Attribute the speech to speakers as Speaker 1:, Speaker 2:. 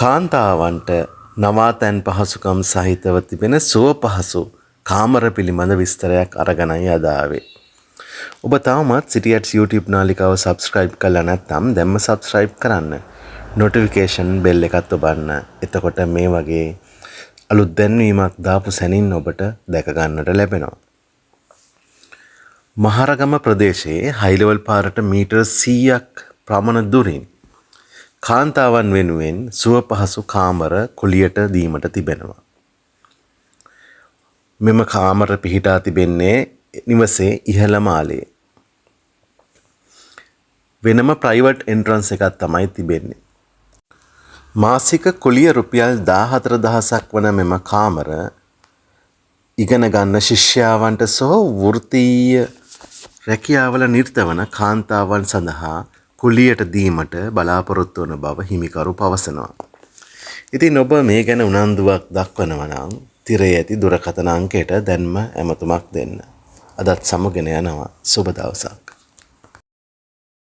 Speaker 1: කාන්තාවන්ට නවාතැන් පහසුකම් සහිතව තිබෙන සුව පහසු කාමර පිළිබඳ විස්තරයක් අරගෙනයි අද ආවේ. ඔබ තවමත් CityAds YouTube නාලිකාව subscribe කරලා නැත්නම් දැන්ම subscribe කරන්න. notification bell එකත් ඔබන්න. එතකොට මේ වගේ අලුත් දැන්වීමක් දාපු සැනින් ඔබට දැක ගන්නට ලැබෙනවා. මහරගම ප්‍රදේශයේ high level පාරට මීටර් 100ක් ප්‍රමාණ දුරින් කාන්තාවන් වෙනුවෙන් සුව පහසු කාමර කුලියට දීමට තිබෙනවා. මෙම කාමර පිහිටා තිබෙන්නේ නිවසේ ඉහළ මාලයේ. වෙනම ප්‍රයිවට් එන්ට්‍රන්ස් එකක් තමයි තිබෙන්නේ. මාසික කුලිය රුපියල් 14000ක් වන මෙම කාමර ඉගෙන ගන්න ශිෂ්‍යාවන්ට සහ වෘත්තීය රැකියාවල නිරත වන කාන්තාවන් සඳහා කුලියට දීමට බලාපොරොත්තු වන බව හිමිකරු පවසනවා. ඉතින් ඔබ මේ ගැන උනන්දුවක් දක්වනවා නම් තිරයේ ඇති දුරකථන අංකයට දැන්ම ඇමතුමක් දෙන්න. අදත් සමුගෙන යනවා. සුබ දවසක්.